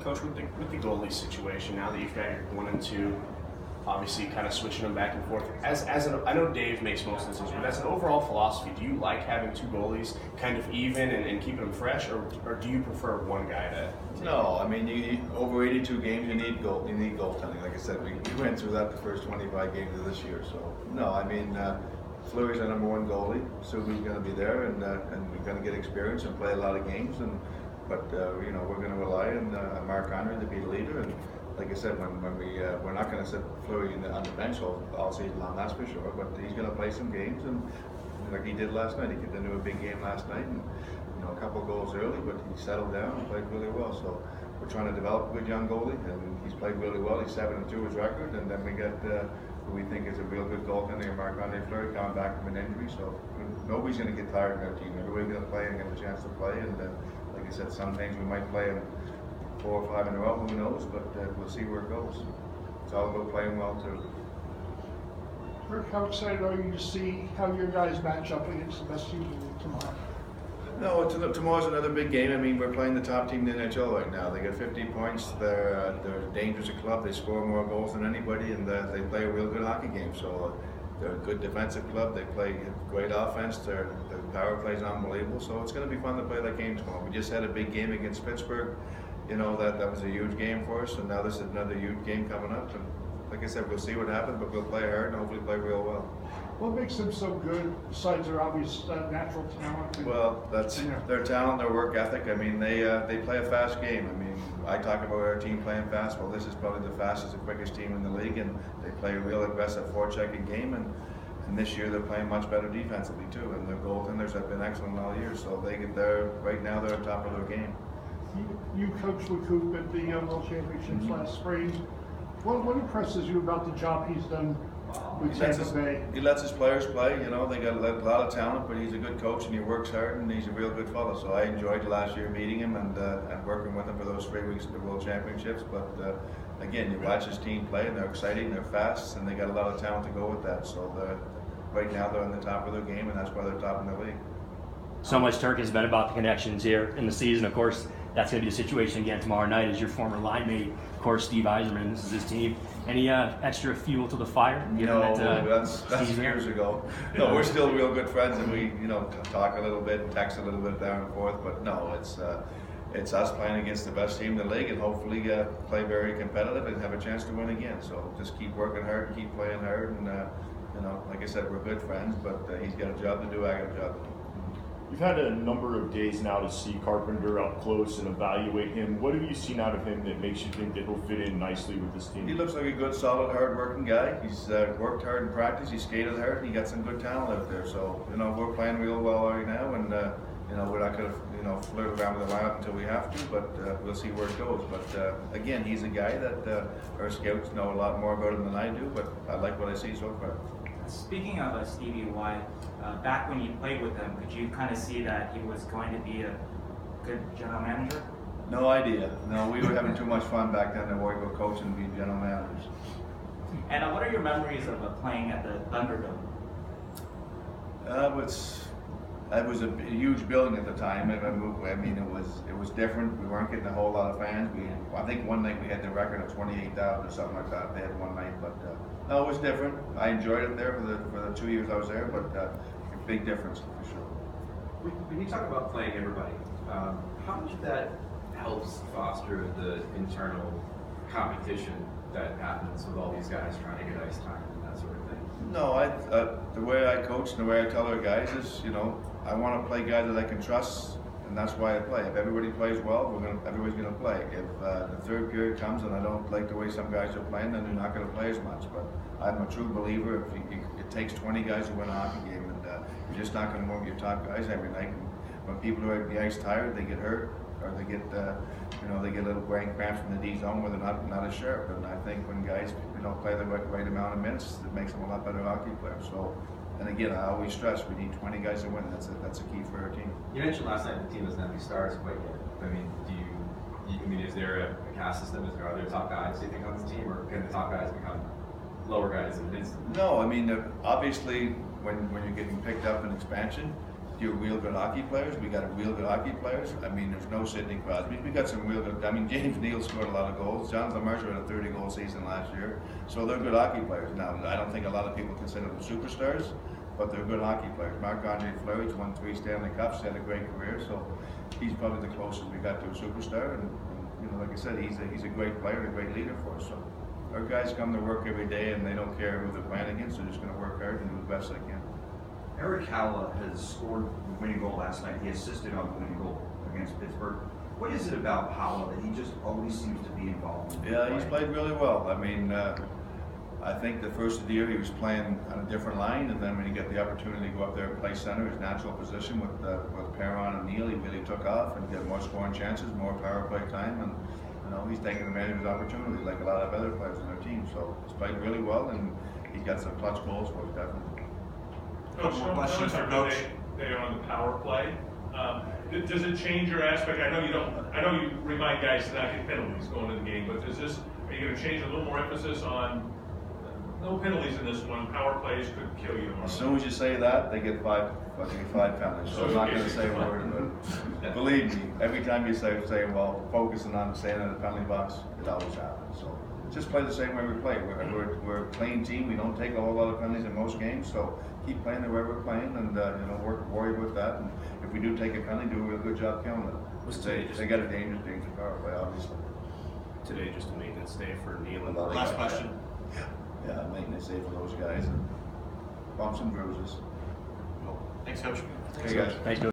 Coach, with the goalie situation, now that you've got your 1 and 2, obviously kind of switching them back and forth. I know Dave makes most of the decisions, but as an overall philosophy, do you like having 2 goalies kind of even and keeping them fresh, or do you prefer one guy to? No, I mean, over 82 games, you need goaltending. Like I said, we went through that the first 25 games of this year. So no, I mean, Fleury's our number 1 goalie. Subi's going to be there, and we're going to get experience and play a lot of games. But you know, we're going to rely on Mark Henry to be the leader. And like I said, when we're not going to sit Fleury on the bench all season long, that's for sure. But he's going to play some games, and like he did last night, he got into a big game last night, and you know, a couple of goals early, but he settled down and played really well. So we're trying to develop a good young goalie, and he's played really well. He's 7-2 his record, and then we got who we think is a real good goaltender, Mark Henry Fleury, coming back from an injury. So nobody's going to get tired in our team. Everybody's going to play and get a chance to play. And like I said, some things we might play him 4 or 5 in a row, who knows, but we'll see where it goes. It's all about playing well too. Rick, how excited are you to see how your guys match up against the best team in the league tomorrow? No, tomorrow's another big game. I mean, we're playing the top team in the NHL right now. They got 50 points. They're a dangerous club. They score more goals than anybody, and they play a real good hockey game. So they're a good defensive club. They play great offense. Their power play is unbelievable. So it's going to be fun to play that game tomorrow. We just had a big game against Pittsburgh. You know, that was a huge game for us, and now this is another huge game coming up. And like I said, we'll see what happens, but we'll play hard and hopefully play real well. What makes them so good, besides their obvious natural talent? Well, that's their talent, their work ethic. I mean, they play a fast game. I mean, I talk about our team playing fast. Well, this is probably the fastest and quickest team in the league, and they play a real aggressive forechecking game. And this year they're playing much better defensively too, and their goaltenders have been excellent all year. So right now they're on top of their game. You coached with Coop at the World Championships last spring. What impresses you about the job he's done with Tampa Bay? He lets his players play. You know, they got a lot of talent, but he's a good coach and he works hard and he's a real good fellow. So I enjoyed last year meeting him and working with him for those 3 weeks at the World Championships. But again, you watch his team play and they're exciting, they're fast, and they got a lot of talent to go with that. So right now they're on the top of their game, and that's why they're top in the league. So much Turk has been about the connections here in the season. Of course, that's going to be the situation again tomorrow night as your former line mate, of course, Steve Yzerman. This is his team. Any extra fuel to the fire? No, that's years ago. No, we're still real good friends, and we, talk a little bit, text a little bit down and forth. But no, it's us playing against the best team in the league, and hopefully play very competitive and have a chance to win again. So just keep working hard and keep playing hard, and like I said, we're good friends. But he's got a job to do. I got a job to do. You've had a number of days now to see Carpenter up close and evaluate him. What have you seen out of him that makes you think that he'll fit in nicely with this team? He looks like a good, solid, hard-working guy. He's worked hard in practice. He skated hard. And he got some good talent out there. So we're playing real well right now, and we're not going to flirt around with the lineup until we have to. But we'll see where it goes. But again, he's a guy that our scouts know a lot more about him than I do. But I like what I see so far. Speaking of Stevie Y, back when you played with him, could you kind of see that he was going to be a good general manager? No idea. No, we were having too much fun back then to worry about coaching and being general managers. And what are your memories of playing at the Thunderdome? It was a huge building at the time. I mean, it was different. We weren't getting a whole lot of fans. I think one night we had the record of 28,000 or something like that. They had one night, but no, it was different. I enjoyed it there for the 2 years I was there, but a big difference for sure. When you talk about playing everybody, how much of that helps foster the internal competition that happens with all these guys trying to get ice time and that sort of thing? No, the way I coach and the way I tell our guys is, I want to play guys that I can trust, and that's why I play. If everybody plays well, everybody's going to play. If the third period comes and I don't like the way some guys are playing, then they're not going to play as much. But I'm a true believer. It takes 20 guys to win a hockey game, and you're just not going to move your top guys every night. And when people are at the ice tired, they get hurt, or they get they get little brain cramps in the D zone where they're not as sharp. And I think when guys play the right amount of minutes, it makes them a lot better hockey players. So. And again, I always stress we need 20 guys to win. That's a key for our team. You mentioned last night the team doesn't have any stars quite yet. I mean, is there a cast system? Are there top guys, do you think, on this team, or can the top guys become lower guys in an instant? No, I mean, obviously, when you're getting picked up in expansion, your real good hockey players. We got real good hockey players. I mean, there's no Sidney Crosby. We got some real good. I mean, James Neal scored a lot of goals. Jonathan Marshall had a 30-goal season last year. So they're good hockey players. Now, I don't think a lot of people consider them superstars, but they're good hockey players. Marc-Andre Fleury's won 3 Stanley Cups, had a great career, so he's probably the closest we got to a superstar. And you know, like I said, he's a great player, a great leader for us. So our guys come to work every day, and they don't care who they're playing against. They're just going to work hard and do the best they can. Eric Halla has scored the winning goal last night. He assisted on the winning goal against Pittsburgh. What is it about Halla that he just always seems to be involved in? Yeah, he's played really well. I mean, I think the first of the year he was playing on a different line, and then when he got the opportunity to go up there and play center, his natural position with Perron and Neal, he really took off and got more scoring chances, more power play time, and you know, he's taking advantage of his opportunity like a lot of other players on their team. So he's played really well, and he's got some clutch goals for us, definitely. Coach, More questions for Coach? They are on the power play. Does it change your aspect? I know you don't. I know you remind guys to not get penalties going in the game, but does this? Are you going to change a little more emphasis on no penalties in this one? Power plays could kill you tomorrow. As soon as you say that, they get five penalties. So I'm not going to say a word, but believe me, every time you say well, focusing on staying in the penalty box, it always happens. So just play the same way we play. We're a clean team. We don't take a whole lot of penalties in most games, so keep playing the way we're playing, and you know, worry with that. And if we do take a penalty, do a real good job counting it. They got a dangerous power play, obviously. Today, just a maintenance day for Neal and Last question. Yeah, maintenance day for those guys, and bumps and bruises. Thanks, Coach. Hey guys. Thanks, Coach.